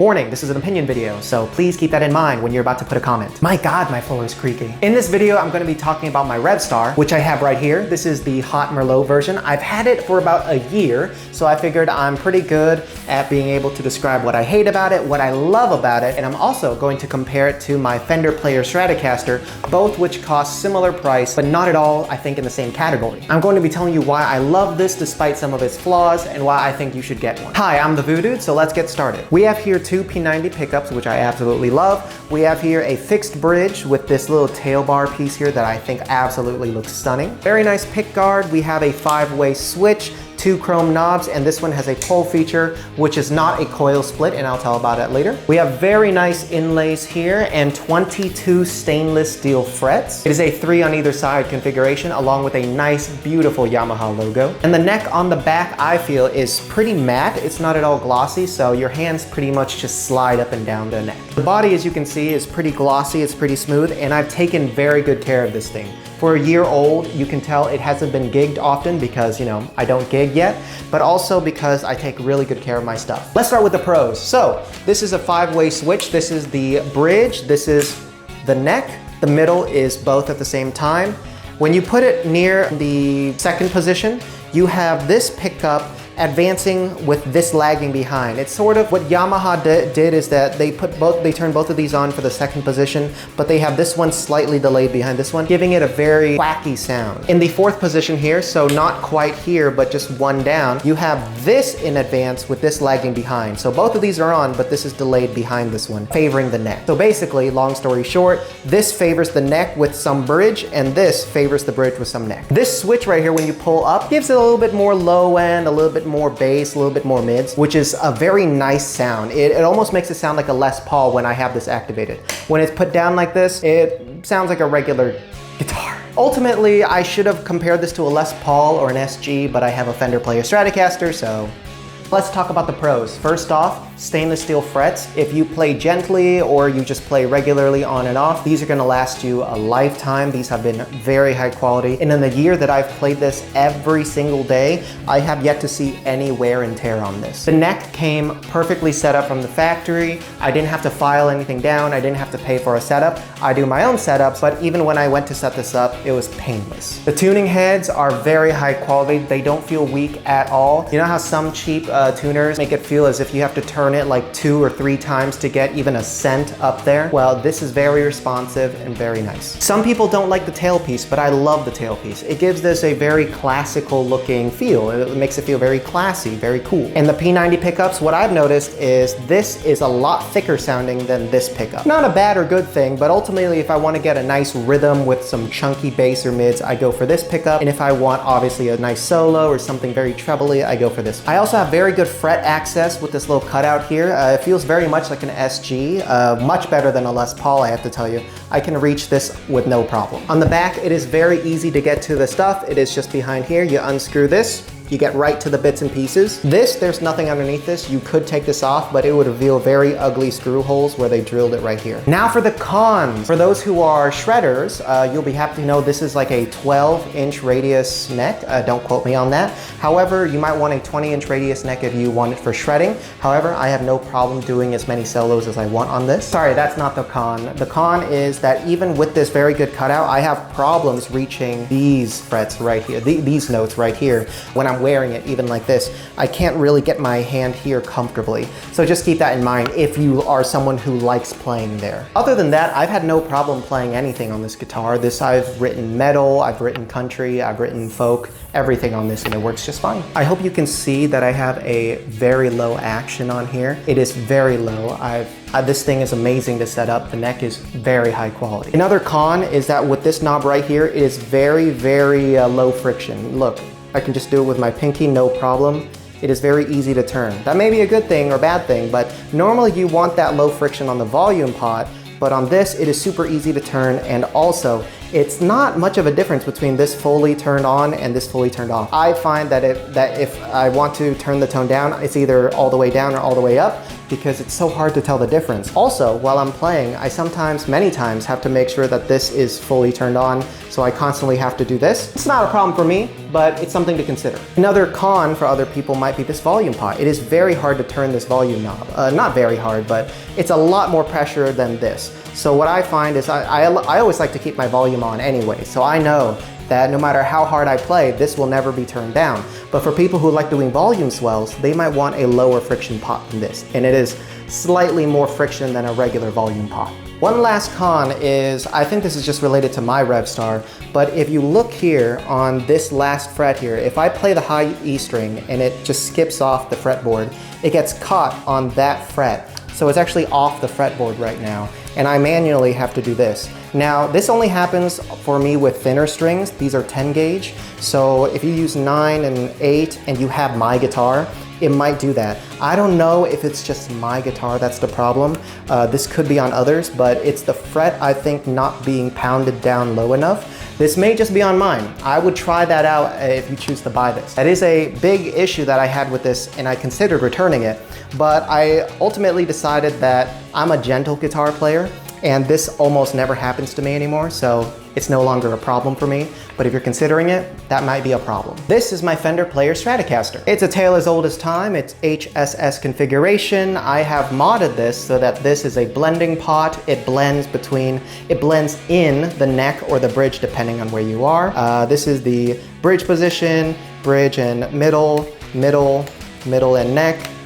Warning, this is an opinion video, so please keep that in mind when you're about to put a comment. My God, my floor is creaky. In this video, I'm going to be talking about my Revstar, which I have right here. This is the Hot Merlot version. I've had it for about a year, so I figured I'm pretty good at being able to describe what I hate about it, what I love about it, and I'm also going to compare it to my Fender Stratocaster, both which cost similar price, but not at all, I think, in the same category. I'm going to be telling you why I love this despite some of its flaws and why I think you should get one. Hi, I'm the Voodoo, so let's get started. We have here two P90 pickups, which I absolutely love. We have here a fixed bridge with this little tail bar piece here that I think absolutely looks stunning. Very nice pick guard. We have a 5-way switch, 2 chrome knobs, and this one has a pull feature, which is not a coil split, and I'll tell about that later. We have very nice inlays here and 22 stainless steel frets. It is a 3 on either side configuration, along with a nice, beautiful Yamaha logo. And the neck on the back, I feel, is pretty matte. It's not at all glossy, so your hands pretty much just slide up and down the neck. The body, as you can see, is pretty glossy, it's pretty smooth, and I've taken very good care of this thing. For a year old, you can tell it hasn't been gigged often because, I don't gig yet, but also because I take really good care of my stuff. Let's start with the pros. So, this is a 5-way switch. This is the bridge. This is the neck. The middle is both at the same time. When you put it near the second position, you have this pickup advancing with this lagging behind. It's sort of what Yamaha did is that they turned both of these on for the second position, but they have this one slightly delayed behind this one, giving it a very wacky sound. In the fourth position here, so not quite here, but just one down, you have this in advance with this lagging behind. So both of these are on, but this is delayed behind this one, favoring the neck. So basically, long story short, this favors the neck with some bridge, and this favors the bridge with some neck. This switch right here, when you pull up, gives it a little bit more low end, a little bit more bass, a little bit more mids, which is a very nice sound. It almost makes it sound like a Les Paul when I have this activated. When it's put down like this, it sounds like a regular guitar. Ultimately, I should have compared this to a Les Paul or an SG, but I have a Fender Stratocaster, so let's talk about the pros. First off, stainless steel frets. If you play gently or you just play regularly on and off, these are gonna last you a lifetime. These have been very high quality. And in the year that I've played this every single day, I have yet to see any wear and tear on this. The neck came perfectly set up from the factory. I didn't have to file anything down. I didn't have to pay for a setup. I do my own setups, but even when I went to set this up, it was painless. The tuning heads are very high quality. They don't feel weak at all. You know how some cheap tuners make it feel as if you have to turn it like 2 or 3 times to get even a cent up there? Well, this is very responsive and very nice. Some people don't like the tailpiece, but I love the tailpiece. It gives this a very classical looking feel. It makes it feel very classy, very cool. And the P90 pickups, what I've noticed is this is a lot thicker sounding than this pickup. Not a bad or good thing, but ultimately if I want to get a nice rhythm with some chunky bass or mids, I go for this pickup. And if I want obviously a nice solo or something very trebly, I go for this. I also have very good fret access with this little cutout here. It feels very much like an SG, much better than a Les Paul, I have to tell you. I can reach this with no problem. On the back, it is very easy to get to the stuff. It is just behind here. You unscrew this. You get right to the bits and pieces. There's nothing underneath this. You could take this off, but it would reveal very ugly screw holes where they drilled it right here. Now for the cons. For those who are shredders, you'll be happy to know this is like a 12-inch radius neck. Don't quote me on that. However, you might want a 20-inch radius neck if you want it for shredding. However, I have no problem doing as many solos as I want on this. Sorry, that's not the con. The con is that even with this very good cutout, I have problems reaching these frets right here, these notes right here. When I'm wearing it, even like this, I can't really get my hand here comfortably. So just keep that in mind if you are someone who likes playing there. Other than that, I've had no problem playing anything on this guitar. I've written metal, I've written country, I've written folk, everything on this, and it works just fine. I hope you can see that I have a very low action on here. It is very low. This thing is amazing to set up. The neck is very high quality. Another con is that with this knob right here, it is very, very low friction. Look, I can just do it with my pinky, no problem. It is very easy to turn. That may be a good thing or bad thing, but normally you want that low friction on the volume pot, but on this, it is super easy to turn, and also, it's not much of a difference between this fully turned on and this fully turned off. I find that if I want to turn the tone down, it's either all the way down or all the way up, because it's so hard to tell the difference. Also, while I'm playing, I sometimes, many times, have to make sure that this is fully turned on, so I constantly have to do this. It's not a problem for me, but it's something to consider. Another con for other people might be this volume pot. It is very hard to turn this volume knob. Not very hard, but it's a lot more pressure than this. So what I find is I always like to keep my volume on anyway, so I know that no matter how hard I play, this will never be turned down. But for people who like doing volume swells, they might want a lower friction pot than this, and it is slightly more friction than a regular volume pot. One last con is, I think this is just related to my Revstar, but if you look here on this last fret here, if I play the high E string and it just skips off the fretboard, it gets caught on that fret. So it's actually off the fretboard right now, and I manually have to do this. Now, this only happens for me with thinner strings. These are 10 gauge, so if you use 9 and 8 and you have my guitar, it might do that. I don't know if it's just my guitar that's the problem. This could be on others, but it's the fret, I think, not being pounded down low enough. This may just be on mine. I would try that out if you choose to buy this. That is a big issue that I had with this, and I considered returning it, but I ultimately decided that I'm a gentle guitar player, and this almost never happens to me anymore, so it's no longer a problem for me. But if you're considering it, that might be a problem. This is my Fender Player Stratocaster. It's a tale as old as time. It's HSS configuration. I have modded this so that this is a blending pot. It blends in the neck or the bridge depending on where you are. This is the bridge position, bridge and middle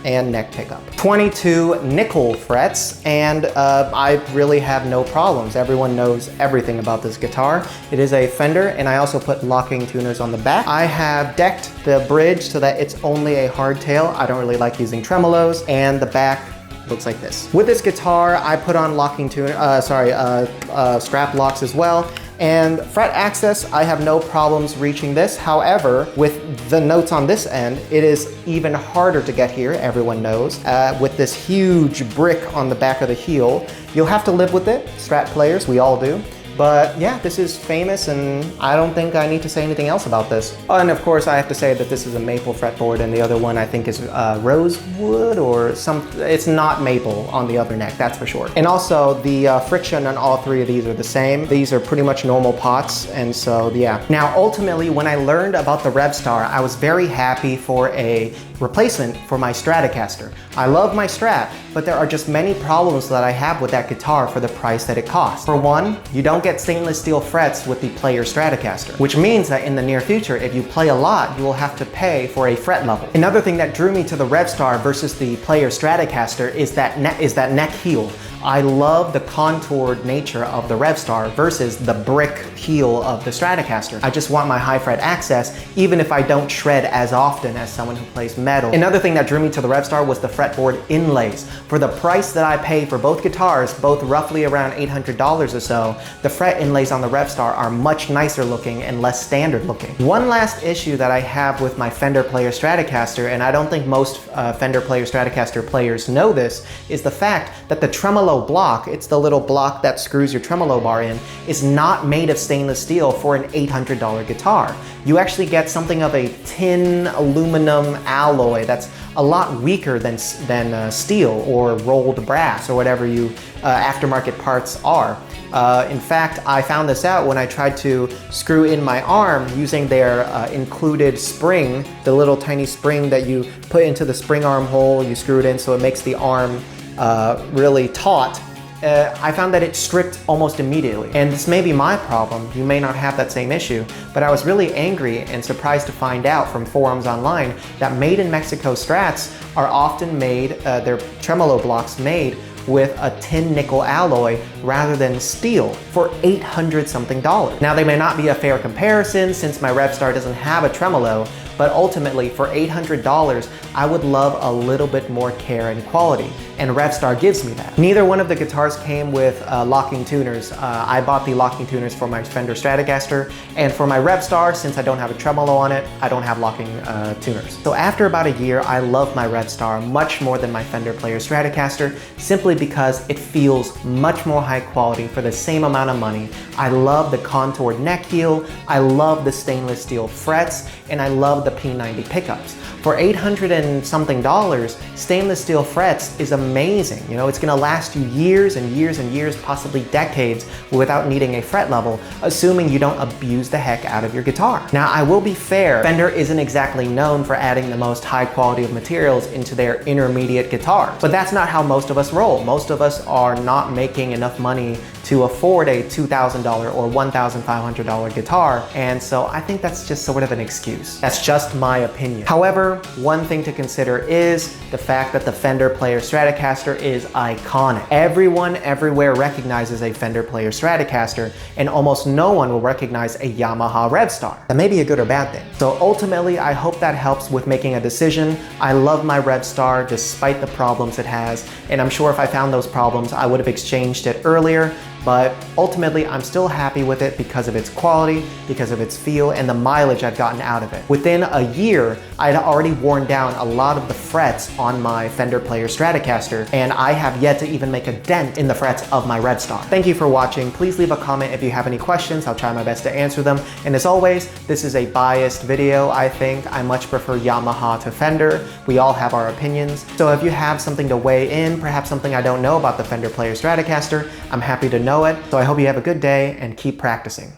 and neck pickup. 22 nickel frets, and I really have no problems. Everyone knows everything about this guitar. It is a Fender, and I also put locking tuners on the back. I have decked the bridge so that it's only a hardtail. I don't really like using tremolos, and the back looks like this. With this guitar, I put on locking strap locks as well. And fret access, I have no problems reaching this. However, with the notes on this end, it is even harder to get here, everyone knows. With this huge brick on the back of the heel, you'll have to live with it. Strat players, we all do. But yeah, this is famous, and I don't think I need to say anything else about this. Oh, and of course, I have to say that this is a maple fretboard, and the other one I think is rosewood or something. It's not maple on the other neck, that's for sure. And also, the friction on all three of these are the same. These are pretty much normal pots, and so yeah. Now, ultimately, when I learned about the Revstar, I was very happy for a replacement for my Stratocaster. I love my Strat, but there are just many problems that I have with that guitar for the price that it costs. For one, you don't get stainless steel frets with the Player Stratocaster, which means that in the near future, if you play a lot, you will have to pay for a fret level. Another thing that drew me to the Revstar versus the Player Stratocaster is that neck heel. I love the contoured nature of the Revstar versus the brick heel of the Stratocaster. I just want my high fret access, even if I don't shred as often as someone who plays metal. Another thing that drew me to the Revstar was the fretboard inlays. For the price that I pay for both guitars, both roughly around $800 or so, the fret inlays on the Revstar are much nicer looking and less standard looking. One last issue that I have with my Fender Player Stratocaster, and I don't think most Fender Player Stratocaster players know this, is the fact that the tremolo block, it's the little block that screws your tremolo bar in, is not made of stainless steel for an $800 guitar. You actually get something of a tin aluminum alloy that's a lot weaker than steel or rolled brass or whatever you aftermarket parts are. In fact, I found this out when I tried to screw in my arm using their included spring, the little tiny spring that you put into the spring arm hole, you screw it in so it makes the arm really taut. I found that it stripped almost immediately. And this may be my problem, you may not have that same issue, but I was really angry and surprised to find out from forums online that made in Mexico Strats are often made, their tremolo blocks made with a tin nickel alloy rather than steel for $800 something. Now they may not be a fair comparison since my Revstar doesn't have a tremolo, but ultimately for $800, I would love a little bit more care and quality, and Revstar gives me that. Neither one of the guitars came with locking tuners. I bought the locking tuners for my Fender Stratocaster, and for my Revstar, since I don't have a tremolo on it, I don't have locking tuners. So after about a year, I love my Revstar much more than my Fender Player Stratocaster, simply because it feels much more high quality for the same amount of money. I love the contoured neck heel, I love the stainless steel frets, and I love the P90 pickups. For $800 and something, stainless steel frets is amazing. You know, it's gonna last you years and years and years, possibly decades, without needing a fret level, assuming you don't abuse the heck out of your guitar. Now, I will be fair, Fender isn't exactly known for adding the most high quality of materials into their intermediate guitars, but that's not how most of us roll. Most of us are not making enough money to afford a $2,000 or $1,500 guitar, and so I think that's just sort of an excuse. That's just my opinion. However, one thing to consider is the fact that the Fender Player Stratocaster is iconic. Everyone everywhere recognizes a Fender Player Stratocaster, and almost no one will recognize a Yamaha Revstar. That may be a good or bad thing. So ultimately, I hope that helps with making a decision. I love my Revstar despite the problems it has, and I'm sure if I found those problems, I would have exchanged it earlier. But ultimately, I'm still happy with it because of its quality, because of its feel, and the mileage I've gotten out of it. Within a year, I had already worn down a lot of the frets on my Fender Player Stratocaster, and I have yet to even make a dent in the frets of my Revstar. Thank you for watching. Please leave a comment if you have any questions. I'll try my best to answer them. And as always, this is a biased video, I think. I much prefer Yamaha to Fender. We all have our opinions. So if you have something to weigh in, perhaps something I don't know about the Fender Player Stratocaster, I'm happy to know it. So I hope you have a good day and keep practicing.